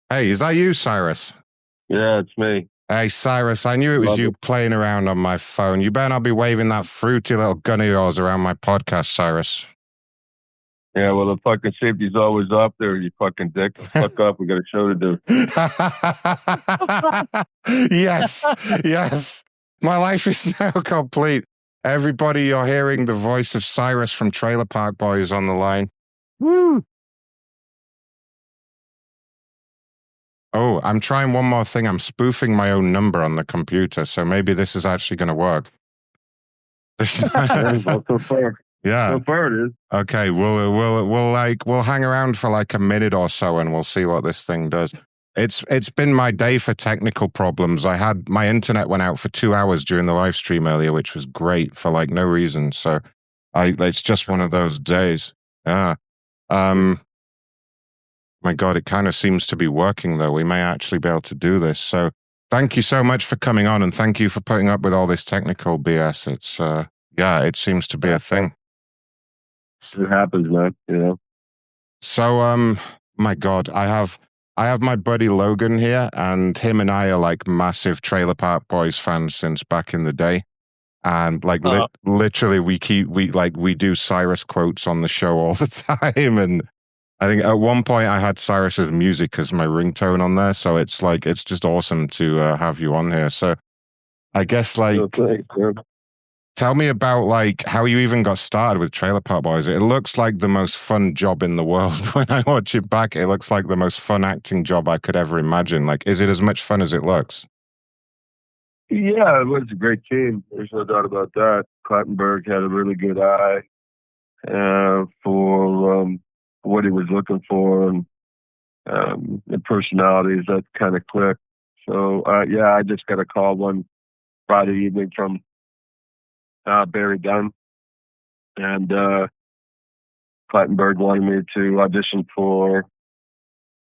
Hey, is that you, Cyrus? Yeah, it's me. Hey, Cyrus, I knew it was Love you it. playing around on my phone. You better not be waving that fruity little gun of yours around my podcast, Cyrus. Yeah, well, the fucking safety's always up there, you fucking dick. Fuck up. We got a show to do. Yes, yes. My life is now complete. Everybody, you're hearing the voice of Cyrus from Trailer Park Boys on the line. Woo! Oh, I'm trying one more thing. I'm spoofing my own number on the computer, so maybe this is actually going to work. This, Yeah, well, so far, yeah. so far it is. Okay, we'll hang around for like a minute or so, and we'll see what this thing does. It's been my day for technical problems. I had my internet went out for 2 hours during the live stream earlier, which was great for like no reason. So it's just one of those days. Yeah. Um. My God, it kind of seems to be working though. We may actually be able to do this. So thank you so much for coming on, and thank you for putting up with all this technical BS. It's yeah, it seems to be a thing. It happens, man. You know. So my God, I have my buddy Logan here, and him and I are like massive Trailer Park Boys fans since back in the day. And like literally we do Cyrus quotes on the show all the time. And I think at one point I had Cyrus's music as my ringtone on there. So it's like it's just awesome to have you on here. So I guess like So thanks, man. tell me about like how you even got started with Trailer Park Boys. It looks like the most fun job in the world. When I watch it back, it looks like the most fun acting job I could ever imagine. Like, is it as much fun as it looks? Yeah, it was a great team. There's no doubt about that. Clattenburg had a really good eye for what he was looking for, and the personalities that kind of clicked. So yeah, I just got a call one Friday evening from Barry Dunn, and Clattenburg wanted me to audition for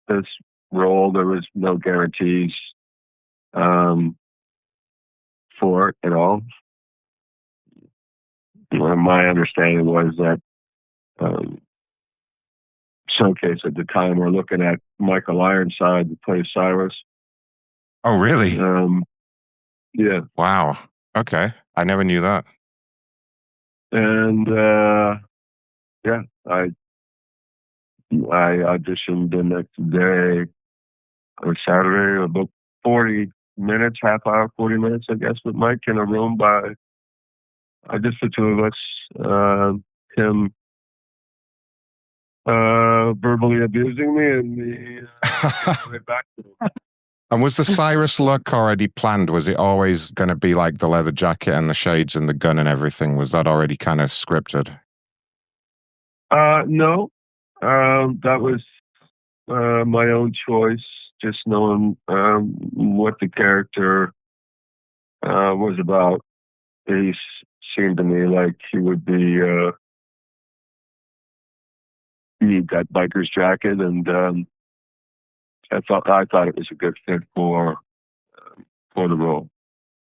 this role. There was no guarantees um, for it at all. My understanding was that um, Showcase at the time we're looking at Michael Ironside to play Cyrus. Oh, really? Yeah. Wow. Okay. I never knew that. And yeah, I auditioned the next day or Saturday, about 40 minutes, half hour, 40 minutes, I guess, with Mike in a room by just the two of us. Him verbally abusing me and me right back to him. And was the Cyrus look already planned? Was it always going to be like the leather jacket and the shades and the gun and everything? Was that already kind of scripted? No, that was my own choice. Just knowing what the character was about. He seemed to me like he would be need that biker's jacket, and I thought it was a good fit for the role.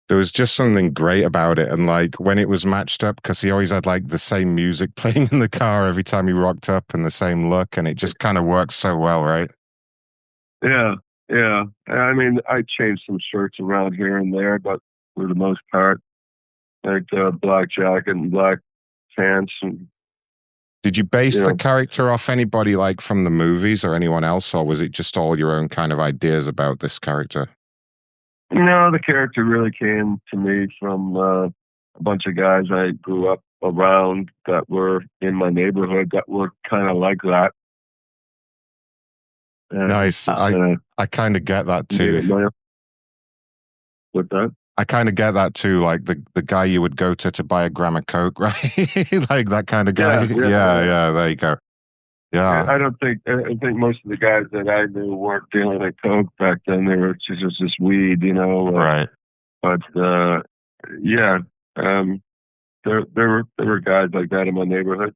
There was just something great about it, and like when it was matched up, because he always had like the same music playing in the car every time he rocked up, and the same look, and it just kind of works so well, right? Yeah, yeah. I mean, I changed some shirts around here and there, but for the most part, like black jacket and black pants. And did you base the character off anybody like from the movies or anyone else, or was it just all your own kind of ideas about this character? No, the character really came to me from a bunch of guys I grew up around that were in my neighborhood that were kind of like that. Nice. I kind of get that too. With that? I kind of get that too, like the guy you would go to buy a gram of coke, right? Like that kind of guy. Yeah. There you go. Yeah. I think most of the guys that I knew weren't dealing in coke back then. They were just weed, you know. Right. But yeah, there were guys like that in my neighborhood.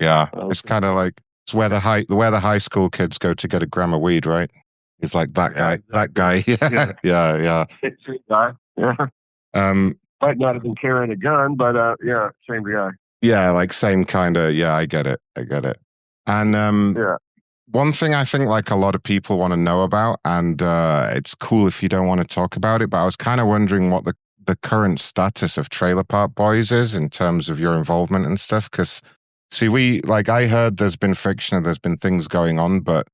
Yeah, it's kind of like it's where the high school kids go to get a gram of weed, right? It's like that guy, that guy. Yeah. Yeah. Might not have been carrying a gun, but yeah, same guy. Yeah, like same kind of. Yeah, I get it. And yeah. one thing I think like a lot of people want to know about, and it's cool if you don't want to talk about it, but I was kind of wondering what the current status of Trailer Park Boys is in terms of your involvement and stuff. Because, see, I heard there's been friction and there's been things going on, but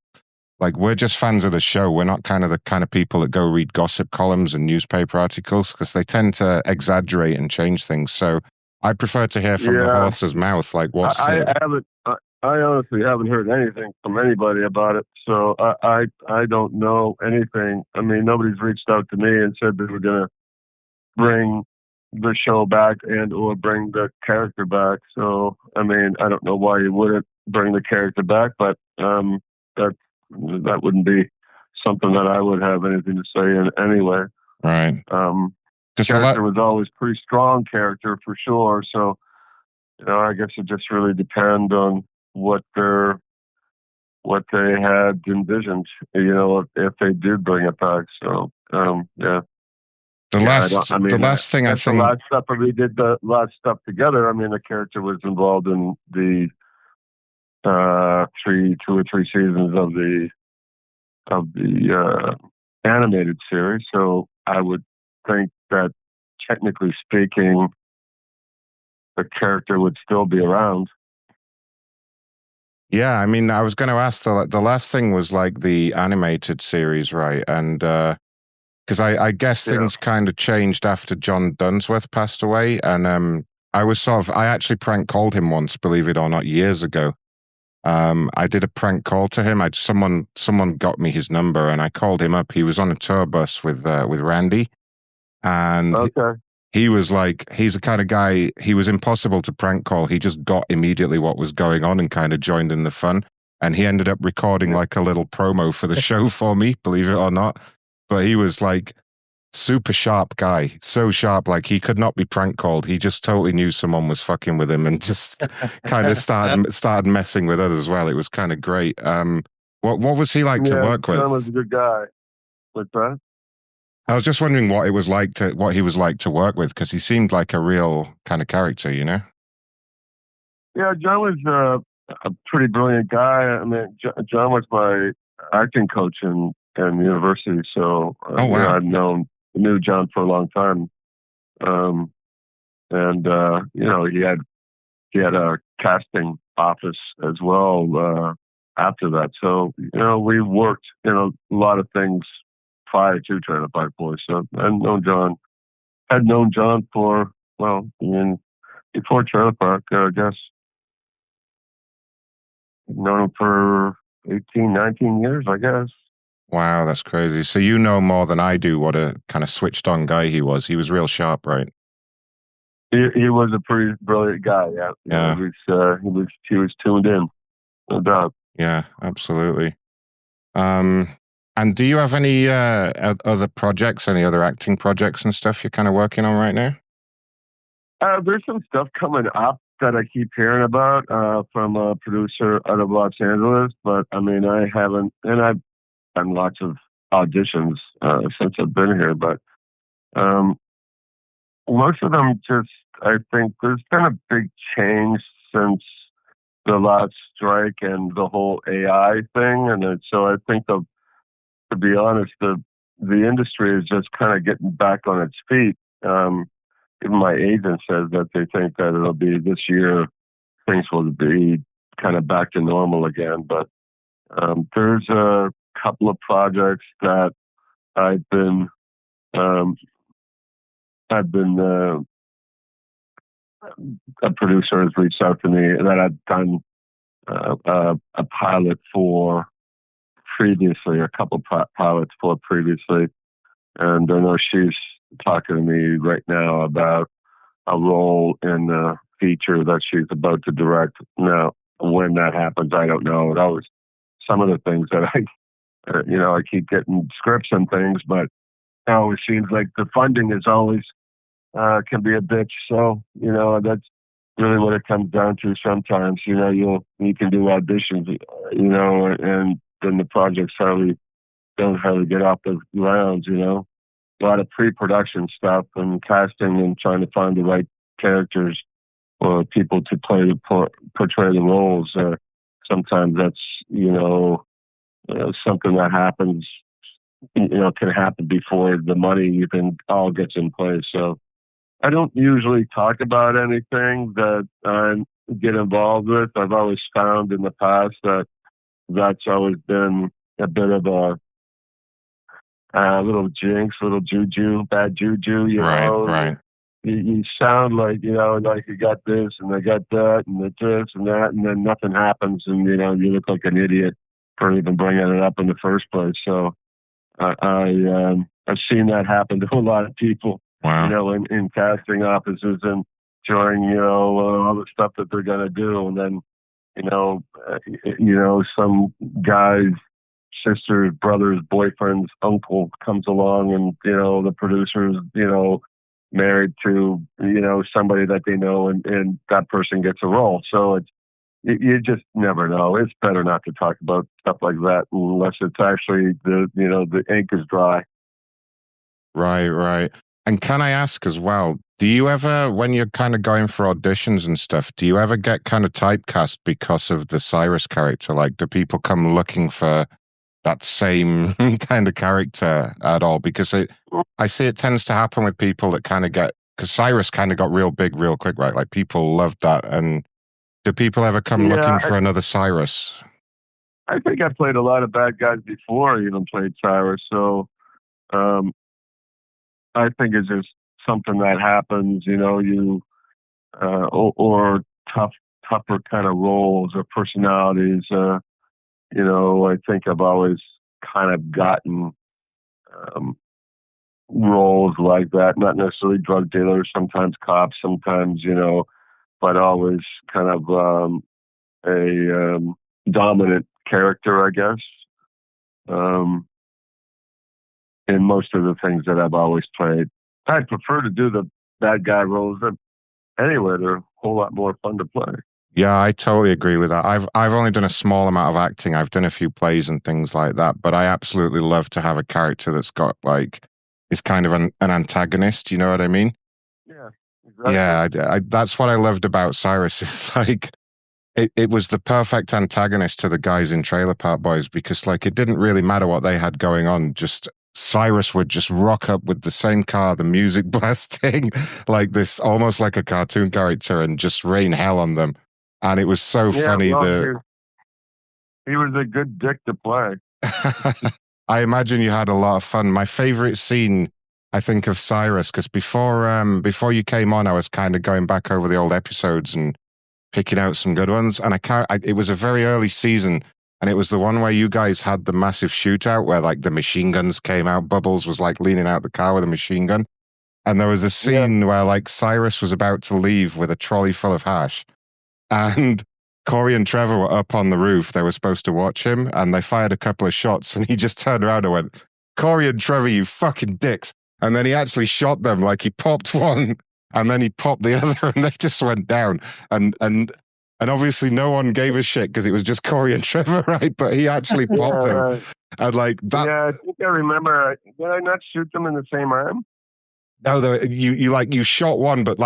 like we're just fans of the show. We're not kind of the kind of people that go read gossip columns and newspaper articles because they tend to exaggerate and change things. So I prefer to hear from the horse's mouth. Like, I haven't. I honestly haven't heard anything from anybody about it, so I don't know anything. I mean, nobody's reached out to me and said they were going to bring the show back and or bring the character back. So, I mean, I don't know why you wouldn't bring the character back, but that wouldn't be something that I would have anything to say in anyway. Right. Character was always pretty strong character for sure. So, I guess it just really depends on what they had envisioned, if they did bring it back. So, yeah. The last thing I think the last stuff we did the last stuff together. I mean, the character was involved in the 2 or 3 seasons of the animated series. So I would think that technically speaking, the character would still be around. Yeah, I mean, I was going to ask the last thing was like the animated series, right? And because I guess things kind of changed after John Dunsworth passed away, and I actually prank called him once, believe it or not, years ago. I did a prank call to him. Someone got me his number, and I called him up. He was on a tour bus with Randy, and he was like, he's the kind of guy, he was impossible to prank call. He just got immediately what was going on and kind of joined in the fun. And he ended up recording like a little promo for the show for me, believe it or not. But he was like super sharp guy, so sharp, like he could not be prank called. He just totally knew someone was fucking with him and just kind of started messing with others as well. It was kind of great. What was he like to work with? John was a good guy. What's that? I was just wondering what he was like to work with, because he seemed like a real kind of character, Yeah, John was a pretty brilliant guy. I mean, John was my acting coach in university, so I've knew John for a long time, and he had a casting office as well after that. So we worked a lot of things prior to Trailer Park Boys. So I'd known John for before Trailer Park, I guess. Known him for 18, 19 years, I guess. Wow, that's crazy. So you know more than I do what a kind of switched on guy he was. He was real sharp, right? He was a pretty brilliant guy, yeah. He was tuned in, no doubt. Yeah, absolutely. And do you have any other projects, any other acting projects and stuff you're kind of working on right now? There's some stuff coming up that I keep hearing about from a producer out of Los Angeles, but I mean, I haven't, and I've done lots of auditions since I've been here, but most of them I think there's been a big change since the last strike and the whole AI thing, and so I think to be honest, the industry is just kind of getting back on its feet. Even my agent says that they think that it'll be this year, things will be kind of back to normal again. But there's a couple of projects that I've been a producer has reached out to me that I've done a pilot for previously, a couple pilots for previously, and I know she's talking to me right now about a role in a feature that she's about to direct. Now, when that happens, I don't know. It always, some of the things that I keep getting scripts and things, but it always seems like the funding is always can be a bitch. So, that's really what it comes down to sometimes. You can do auditions, and then the projects don't hardly get off the ground, A lot of pre-production stuff and casting and trying to find the right characters or people to portray the roles. Sometimes something that happens, can happen before the money even all gets in place. So I don't usually talk about anything that I get involved with. I've always found in the past that that's always been a bit of a little jinx, little juju, bad juju, Right. You sound like, like you got this and I got that and this and that, and then nothing happens, and, you look like an idiot for even bringing it up in the first place. So I've seen that happen to a lot of people, Wow. in casting offices and showing, all the stuff that they're going to do. And then, some guy's sister's brother's boyfriend's uncle comes along, and, the producer's, married to, somebody that they know, and that person gets a role. So you just never know. It's better not to talk about stuff like that unless it's actually the ink is dry. Right. And can I ask as well, do you ever, when you're kind of going for auditions and stuff, do you ever get kind of typecast because of the Cyrus character? Like, do people come looking for that same kind of character at all? Because I see it tends to happen with people that kind of because Cyrus kind of got real big real quick, right? Like, people loved that. And do people ever come looking for another Cyrus? I think I played a lot of bad guys before I even played Cyrus. So I think it's just something that happens, or tougher kind of roles or personalities. I think I've always kind of gotten roles like that, not necessarily drug dealers, sometimes cops, sometimes, but always kind of a dominant character, I guess. In most of the things that I've always played, I prefer to do the bad guy roles. Anyway, they're a whole lot more fun to play. Yeah, I totally agree with that. I've only done a small amount of acting. I've done a few plays and things like that, but I absolutely love to have a character that's got is kind of an antagonist. You know what I mean? Yeah, exactly. Yeah, that's what I loved about Cyrus. It's like it was the perfect antagonist to the guys in Trailer Park Boys, because it didn't really matter what they had going on. Just Cyrus would just rock up with the same car, the music blasting, like this, almost like a cartoon character, and just rain hell on them. And it was so funny that he was a good dick to play. I imagine you had a lot of fun. My favorite scene, I think, of Cyrus, because before you came on, I was kind of going back over the old episodes and picking out some good ones. And it was a very early season, and it was the one where you guys had the massive shootout where the machine guns came out. Bubbles was leaning out the car with a machine gun. And there was a scene where Cyrus was about to leave with a trolley full of hash. And Corey and Trevor were up on the roof. They were supposed to watch him, and they fired a couple of shots, and he just turned around and went, "Corey and Trevor, you fucking dicks." And then he actually shot them. He popped one, and then he popped the other, and they just went down. And obviously no one gave a shit because it was just Corey and Trevor, right? But he actually popped them. Right. And that. Yeah, I think I remember. Did I not shoot them in the same arm? No, you shot one, but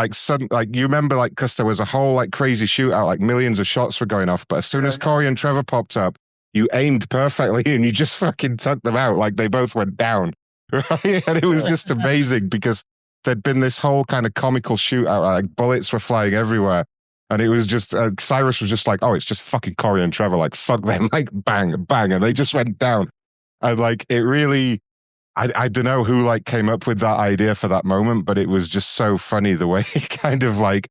you remember because there was a whole crazy shootout, millions of shots were going off. But as soon as Corey and Trevor popped up, you aimed perfectly and you just fucking took them out. They both went down, right? And it was just amazing because there'd been this whole kind of comical shootout, bullets were flying everywhere, and it was just Cyrus was just oh, it's just fucking Corey and Trevor, fuck them, bang, bang, and they just went down, and it really. I don't know who came up with that idea for that moment, but it was just so funny the way it kind of went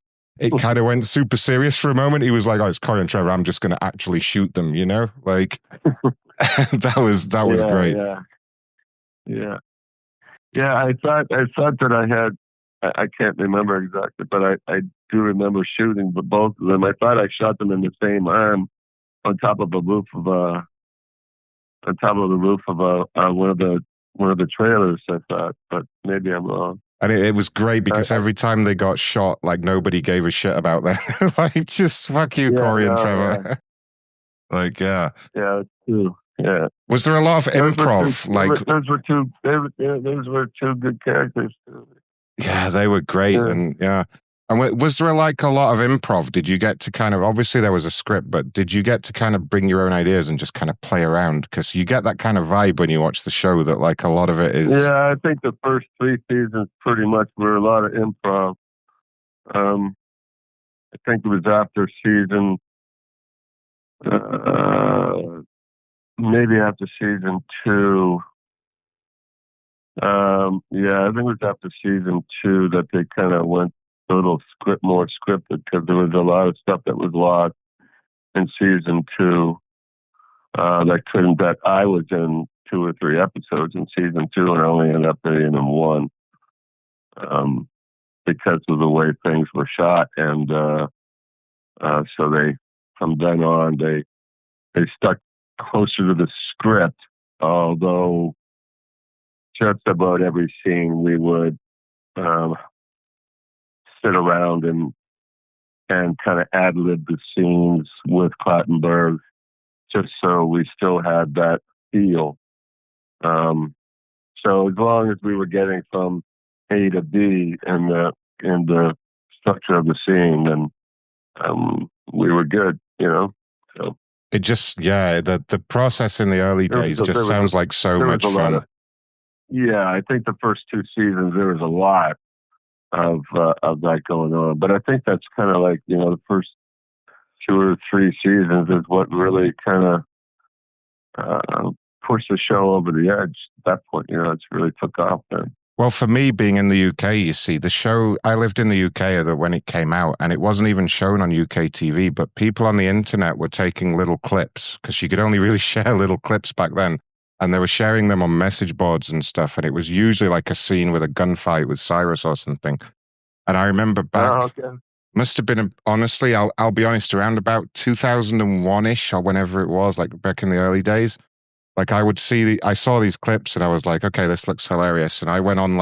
super serious for a moment. He was like, "Oh, it's Corey and Trevor. I'm just going to actually shoot them," that was great. Yeah. I thought that I had. I can't remember exactly, but I do remember shooting both of them. I thought I shot them in the same arm on top of the roof of one of the trailers, I thought, but maybe I'm wrong. And it was great because every time they got shot, nobody gave a shit about that. Just fuck you, Corey and Trevor. Yeah, that's true. Yeah. Was there a lot of improv? Those were two good characters too. Yeah, they were great, and yeah. And was there like a lot of improv? Did you get to kind of, obviously there was a script, but did you get to kind of bring your own ideas and just kind of play around? Because you get that kind of vibe when you watch the show that like a lot of it is. Yeah, I think the first 3 seasons pretty much were a lot of improv. I think it was after season, maybe after season 2. Yeah, I think it was after season 2 that they kind of went a little more scripted, because there was a lot of stuff that was lost in season 2 that I was in 2 or 3 episodes in season 2, and I only ended up being in 1 because of the way things were shot. And so they, from then on, they stuck closer to the script, although just about every scene we would sit around and kind of ad-lib the scenes with Clattenburg, just so we still had that feel. So as long as we were getting from A to B in the structure of the scene, then we were good, you know. So it just, yeah, the process in the early days just sounds like so much fun. Yeah, I think the first 2 seasons there was a lot of that going on, but I think that's kind of like, you know, the first 2 or 3 seasons is what really kind of pushed the show over the edge. At that point, you know, it's really took off then. Well, for me, being in the UK, you see, the show, I lived in the UK when it came out, and it wasn't even shown on UK TV, but people on the internet were taking little clips, because you could only really share little clips back then, and they were sharing them on message boards and stuff, and it was usually like a scene with a gunfight with Cyrus or something. And I remember back, must have been, honestly, I'll be honest, around about 2001-ish, or whenever it was, like back in the early days. Like I saw these clips and I was like, okay, this looks hilarious. And I went on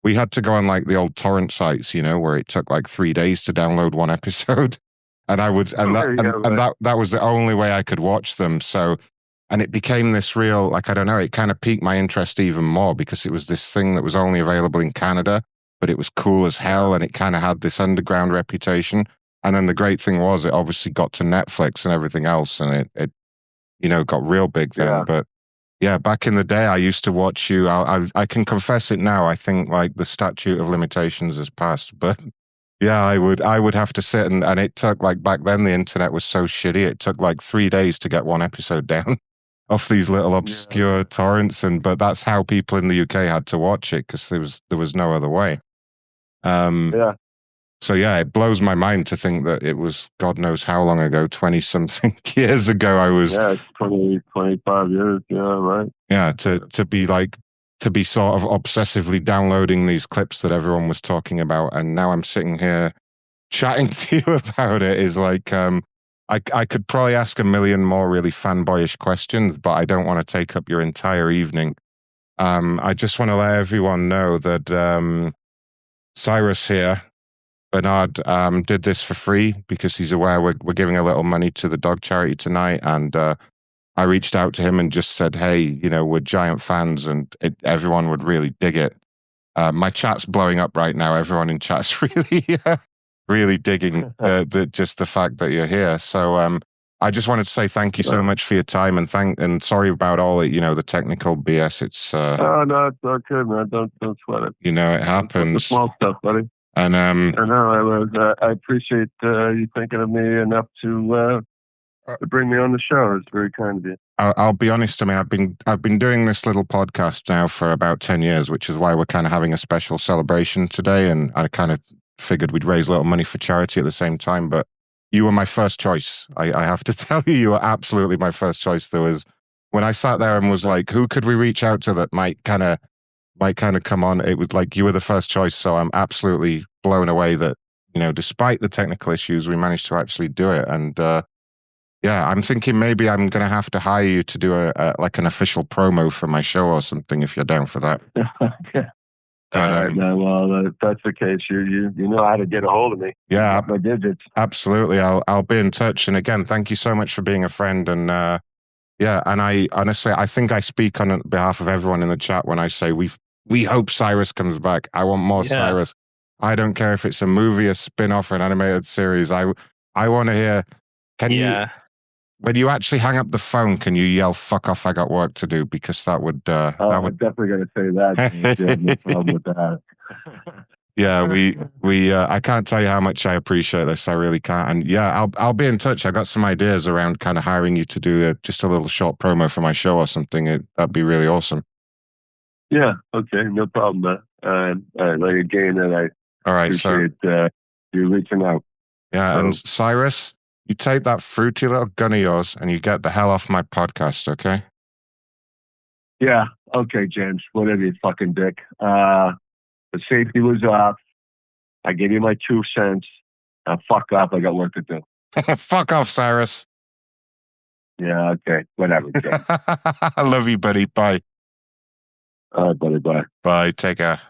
we had to go on like the old torrent sites, you know, where it took like 3 days to download 1 episode. And that was the only way I could watch them. So, and it became this real, like, I don't know, it kind of piqued my interest even more, because it was this thing that was only available in Canada, but it was cool as hell. And it kind of had this underground reputation. And then the great thing was it obviously got to Netflix and everything else. And it you know, got real big then. Yeah. But yeah, back in the day, I used to watch you. I can confess it now. I think like the statute of limitations has passed. But yeah, I would have to sit and it took, like, back then the internet was so shitty. It took like 3 days to get 1 episode down off these little obscure torrents. But that's how people in the UK had to watch it, because there was no other way. Yeah. So yeah, it blows my mind to think that it was God knows how long ago, 20-something years ago. I was 20, 25 years. Yeah, right. Yeah, to be sort of obsessively downloading these clips that everyone was talking about, and now I'm sitting here chatting to you about it is like I could probably ask a million more really fanboyish questions, but I don't want to take up your entire evening. I just want to let everyone know that Cyrus here, Bernard, did this for free because he's aware we're giving a little money to the dog charity tonight. And I reached out to him and just said, hey, you know, we're giant fans and everyone would really dig it. My chat's blowing up right now. Everyone in chat's really digging just the fact that you're here. So I just wanted to say thank you so much for your time, and sorry about all it, you know, the technical BS. It's oh no, it's okay, man. Don't sweat it. You know, it happens. The small stuff, buddy. And I know I appreciate you thinking of me enough to bring me on the show. It's very kind of you. I'll be honest. I mean, I've been doing this little podcast now for about 10 years, which is why we're kind of having a special celebration today. And I kind of figured we'd raise a little money for charity at the same time. But you were my first choice. I have to tell you, you were absolutely my first choice. When I sat there and was like, who could we reach out to that might kind of come on? It was like you were the first choice. So I'm absolutely blown away that, you know, despite the technical issues, we managed to actually do it. And yeah, I'm thinking maybe I'm going to have to hire you to do like an official promo for my show or something, if you're down for that. All right, man. Well, if that's the case, you know how to get a hold of me. Yeah, my digits. Absolutely. I'll be in touch. And again, thank you so much for being a friend. And yeah, and I honestly, I think I speak on behalf of everyone in the chat when I say we hope Cyrus comes back. I want more Cyrus. I don't care if it's a movie, a spin-off, or an animated series. I want to hear. Can you? When you actually hang up the phone, can you yell "fuck off"? I got work to do, because that would. I'm definitely going to say that. Yeah, no problem with that. Yeah, we. I can't tell you how much I appreciate this. I really can't. And yeah, I'll be in touch. I got some ideas around kind of hiring you to do just a little short promo for my show or something. That'd be really awesome. Yeah. Okay. No problem. Like again, and I all right. Appreciate you reaching out. Yeah, and Cyrus, you take that fruity little gun of yours and you get the hell off my podcast, okay? Yeah, okay, James. Whatever you fucking dick. The safety was off. I gave you my 2 cents. Fuck off. I got work to do. Fuck off, Cyrus. Yeah, okay. Whatever, James. I love you, buddy. Bye. All right, buddy. Bye. Bye. Take care.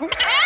Ah!